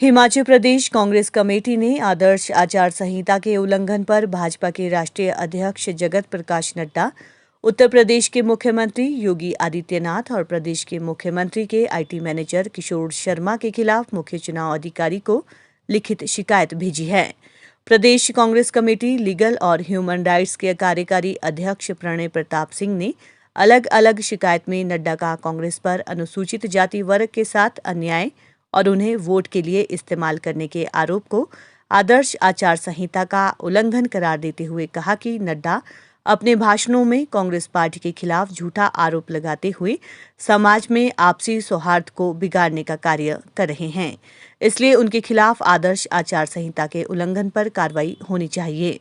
Himachal Pradesh Congress committee ने आदर्श आचार संहिता के उल्लंघन पर भाजपा के राष्ट्रीय अध्यक्ष जगत प्रकाश नड्डा, उत्तर प्रदेश के मुख्यमंत्री योगी आदित्यनाथ और प्रदेश के मुख्यमंत्री के आईटी मैनेजर किशोर शर्मा के खिलाफ मुख्य चुनाव अधिकारी को लिखित शिकायत भेजी है। प्रदेश कांग्रेस कमेटी लीगल और ह्यूमन राइट्स के कार्यकारी अध्यक्ष प्रणय प्रताप सिंह ने अलग अलग शिकायत में नड्डा का कांग्रेस पर अनुसूचित जाति वर्ग के साथ अन्याय और उन्हें वोट के लिए इस्तेमाल करने के आरोप को आदर्श आचार संहिता का उल्लंघन करार देते हुए कहा कि नड्डा अपने भाषणों में कांग्रेस पार्टी के खिलाफ झूठा आरोप लगाते हुए समाज में आपसी सौहार्द को बिगाड़ने का कार्य कर रहे हैं। इसलिए उनके खिलाफ आदर्श आचार संहिता के उल्लंघन पर कार्रवाई होनी चाहिए।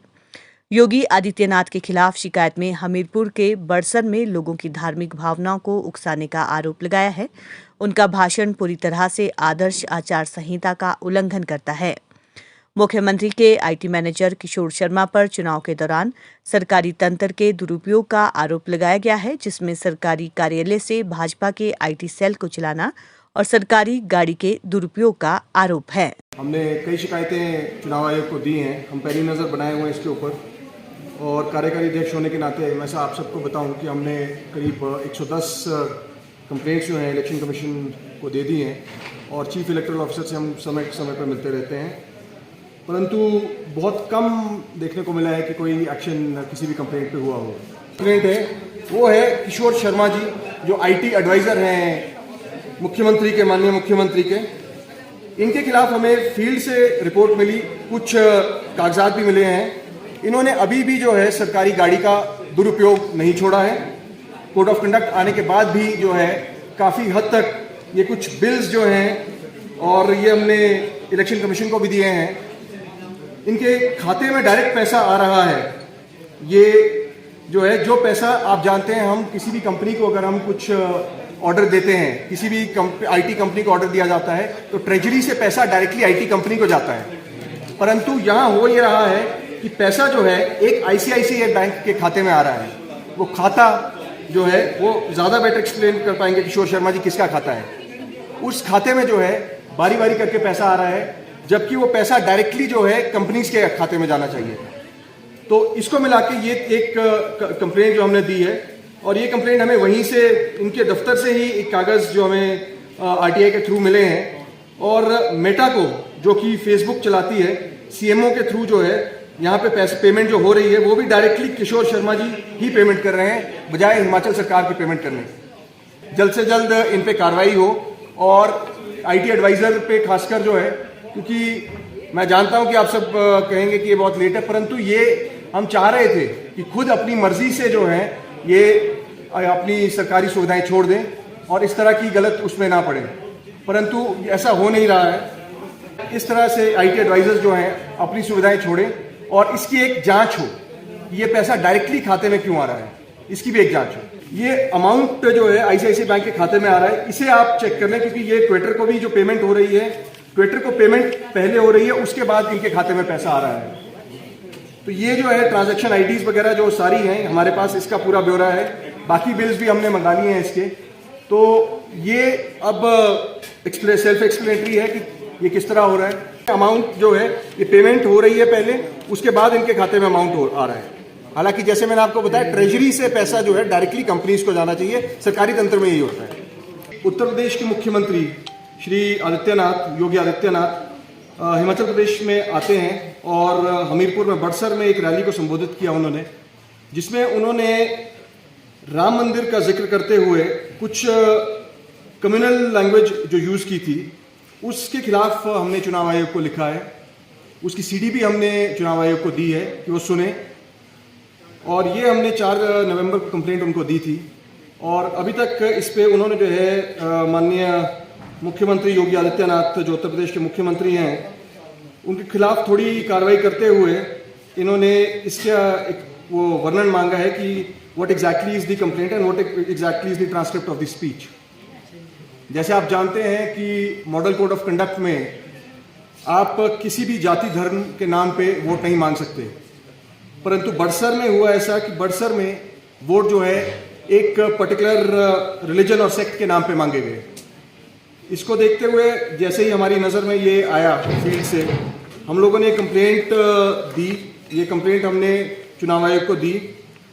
योगी आदित्यनाथ के खिलाफ शिकायत में हमीरपुर के बड़सर में लोगों की धार्मिक भावनाओं को उकसाने का आरोप लगाया है। उनका भाषण पूरी तरह से आदर्श आचार संहिता का उल्लंघन करता है। मुख्यमंत्री के आईटी मैनेजर किशोर शर्मा पर चुनाव के दौरान सरकारी तंत्र के दुरुपयोग का आरोप लगाया गया है, जिसमें सरकारी कार्यालय से भाजपा के आईटी सेल को चलाना और सरकारी गाड़ी के दुरुपयोग का आरोप है। हमने कई शिकायतें चुनाव आयोग को दी हैं। हम पहली नज़र बनाए हुए हैं इसके ऊपर, और कार्यकारी अध्यक्ष होने के नाते मैं आप सबको बताऊं कि हमने करीब 110 कंप्लेंट्स जो हैं इलेक्शन कमीशन को दे दी हैं, और चीफ इलेक्टोरल ऑफिसर से हम समय समय पर मिलते रहते हैं, परंतु बहुत कम देखने को मिला है कि कोई एक्शन किसी भी कंप्लेंट पे हुआ हो। कंप्लेंट है वो है किशोर शर्मा जी, जो आईटी एडवाइज़र हैं मुख्यमंत्री के, माननीय मुख्यमंत्री के। इनके खिलाफ हमें फील्ड से रिपोर्ट मिली, कुछ कागजात भी मिले हैं। इन्होंने अभी भी जो है सरकारी गाड़ी का दुरुपयोग नहीं छोड़ा है। कोड ऑफ कंडक्ट आने के बाद भी जो है काफ़ी हद तक ये कुछ बिल्स जो हैं, और ये हमने इलेक्शन कमीशन को भी दिए हैं, इनके खाते में डायरेक्ट पैसा आ रहा है। ये जो है, जो पैसा आप जानते हैं, हम किसी भी कंपनी को अगर हम कुछ ऑर्डर देते हैं, किसी भी आईटी कंपनी को ऑर्डर दिया जाता है, तो ट्रेजरी से पैसा डायरेक्टली आईटी कंपनी को जाता है। परंतु यहाँ हो ये रहा है कि पैसा जो है एक आईसीआईसीआई बैंक के खाते में आ रहा है। वो खाता जो है वो ज़्यादा बेटर एक्सप्लेन कर पाएंगे किशोर शर्मा जी किसका खाता है। उस खाते में जो है बारी बारी करके पैसा आ रहा है, जबकि वो पैसा डायरेक्टली जो है कंपनीज के खाते में जाना चाहिए। तो इसको मिला के ये एक कंप्लेंट जो हमने दी है, और ये कंप्लेंट हमें वहीं से, उनके दफ्तर से ही एक कागज़ जो हमें आरटीआई के थ्रू मिले हैं, और मेटा को, जो कि फेसबुक चलाती है, सीएमओ के थ्रू जो है यहाँ पे पैसे पेमेंट जो हो रही है, वो भी डायरेक्टली किशोर शर्मा जी ही पेमेंट कर रहे हैं, बजाय हिमाचल सरकार की पेमेंट करने। जल्द से जल्द इन पे कार्रवाई हो, और आईटी एडवाइज़र पे खासकर जो है, क्योंकि मैं जानता हूं कि आप सब कहेंगे कि ये बहुत लेट है, परंतु ये हम चाह रहे थे कि खुद अपनी मर्जी से जो है ये अपनी सरकारी सुविधाएं छोड़ दें और इस तरह की गलत उसमें ना पड़े, परंतु ऐसा हो नहीं रहा है। इस तरह से आईटी एडवाइजर्स जो हैं अपनी सुविधाएं छोड़ें, और इसकी एक जांच हो, ये पैसा डायरेक्टली खाते में क्यों आ रहा है, इसकी भी एक जांच हो। ये अमाउंट जो है आईसीआईसीआई बैंक के खाते में आ रहा है, इसे आप चेक कर लें, क्योंकि ये ट्विटर को भी जो पेमेंट हो रही है, ट्विटर को पेमेंट पहले हो रही है, उसके बाद इनके खाते में पैसा आ रहा है। तो ये जो है ट्रांजैक्शन आईडीज वगैरह जो सारी हैं हमारे पास, इसका पूरा ब्यौरा है। बाकी बिल्स भी हमने मंगा लिए हैं इसके। तो ये अब सेल्फ एक्सप्लेनेटरी है कि ये किस तरह हो रहा है। अमाउंट जो है ये पेमेंट हो रही है पहले, उसके बाद इनके खाते में अमाउंट आ रहा है। हालांकि जैसे मैंने आपको बताया, ट्रेजरी से पैसा जो है डायरेक्टली कंपनीज को जाना चाहिए, सरकारी तंत्र में यही होता है। उत्तर प्रदेश के मुख्यमंत्री श्री आदित्यनाथ, योगी आदित्यनाथ हिमाचल प्रदेश में आते हैं, और हमीरपुर में बड़सर में एक रैली को संबोधित किया उन्होंने, जिसमें उन्होंने राम मंदिर का जिक्र करते हुए कुछ कम्युनल लैंग्वेज जो यूज़ की थी, उसके खिलाफ हमने चुनाव आयोग को लिखा है। उसकी सीडी भी हमने चुनाव आयोग को दी है कि वो सुने, और ये हमने 4 नवंबर को कंप्लेंट उनको दी थी, और अभी तक इस पे उन्होंने जो है माननीय मुख्यमंत्री योगी आदित्यनाथ, जो उत्तर प्रदेश के मुख्यमंत्री हैं, उनके खिलाफ थोड़ी कार्रवाई करते हुए इन्होंने इसका एक वो वर्णन मांगा है कि what exactly is the complaint and what exactly is the transcript of the speech. जैसे आप जानते हैं कि मॉडल कोड ऑफ कंडक्ट में आप किसी भी जाति धर्म के नाम पे वोट नहीं मांग सकते, परंतु बड़सर में हुआ ऐसा कि बड़सर में वोट जो है एक पर्टिकुलर रिलीजन और सेक्ट के नाम पे मांगे गए। इसको देखते हुए जैसे ही हमारी नज़र में ये आया फील्ड से, हम लोगों ने कंप्लेंट दी। ये कंप्लेंट हमने चुनाव आयोग को दी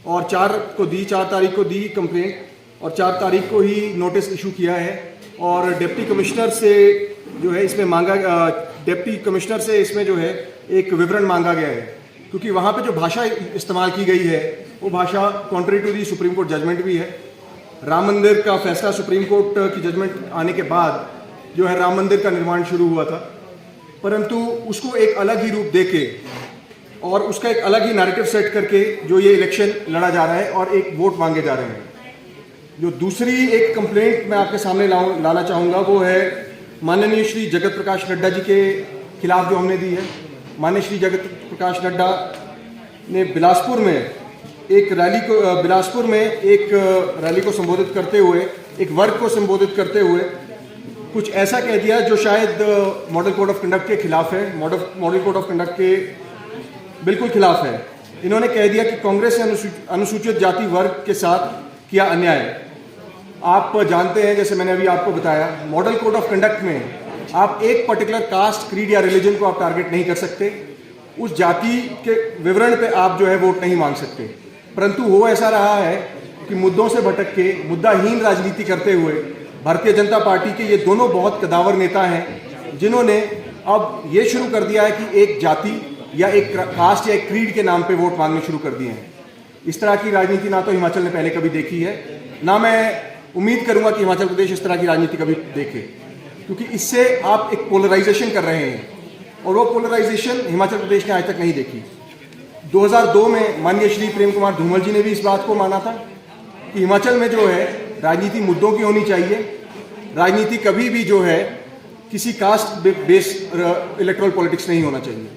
और 4 तारीख को दी कंप्लेंट और 4 तारीख को ही नोटिस इशू किया है। और डिप्टी कमिश्नर से जो है इसमें डिप्टी कमिश्नर से इसमें जो है एक विवरण मांगा गया है, क्योंकि वहाँ पे जो भाषा इस्तेमाल की गई है वो भाषा contrary to the Supreme Court judgment भी है। राम मंदिर का फैसला सुप्रीम कोर्ट की जजमेंट आने के बाद जो है राम मंदिर का निर्माण शुरू हुआ था, परंतु उसको एक अलग ही रूप देके और उसका एक अलग ही नैरेटिव सेट करके जो ये इलेक्शन लड़ा जा रहा है और एक वोट मांगे जा रहे हैं। जो दूसरी एक कंप्लेंट मैं आपके सामने लाना चाहूँगा वो है माननीय श्री जगत प्रकाश नड्डा जी के खिलाफ जो हमने दी है। माननीय श्री जगत प्रकाश नड्डा ने बिलासपुर में एक रैली को संबोधित करते हुए, एक वर्ग को संबोधित करते हुए कुछ ऐसा कह दिया जो शायद मॉडल कोड ऑफ कंडक्ट के खिलाफ है, मॉडल कोड ऑफ कंडक्ट के बिल्कुल खिलाफ है। इन्होंने कह दिया कि कांग्रेस ने अनुसूचित जाति वर्ग के साथ किया अन्याय। आप जानते हैं, जैसे मैंने अभी आपको बताया, मॉडल कोड ऑफ कंडक्ट में आप एक पर्टिकुलर कास्ट, क्रीड या रिलीजन को आप टारगेट नहीं कर सकते, उस जाति के विवरण पे आप जो है वोट नहीं मांग सकते। परंतु हो ऐसा रहा है कि मुद्दों से भटक के मुद्दाहीन राजनीति करते हुए भारतीय जनता पार्टी के ये दोनों बहुत कदावर नेता हैं, जिन्होंने अब ये शुरू कर दिया है कि एक जाति या एक कास्ट या एक क्रीड के नाम पे वोट मांगने शुरू कर दिए हैं। इस तरह की राजनीति ना तो हिमाचल ने पहले कभी देखी है, ना मैं उम्मीद करूंगा कि हिमाचल प्रदेश इस तरह की राजनीति कभी देखे, क्योंकि इससे आप एक पोलराइजेशन कर रहे हैं और वो पोलराइजेशन हिमाचल प्रदेश ने आज तक नहीं देखी। 2002 में माननीय श्री प्रेम कुमार धूमल जी ने भी इस बात को माना था कि हिमाचल में जो है राजनीति मुद्दों की होनी चाहिए। राजनीति कभी भी जो है किसी कास्ट बेस्ड इलेक्टोरल पॉलिटिक्स नहीं होना चाहिए।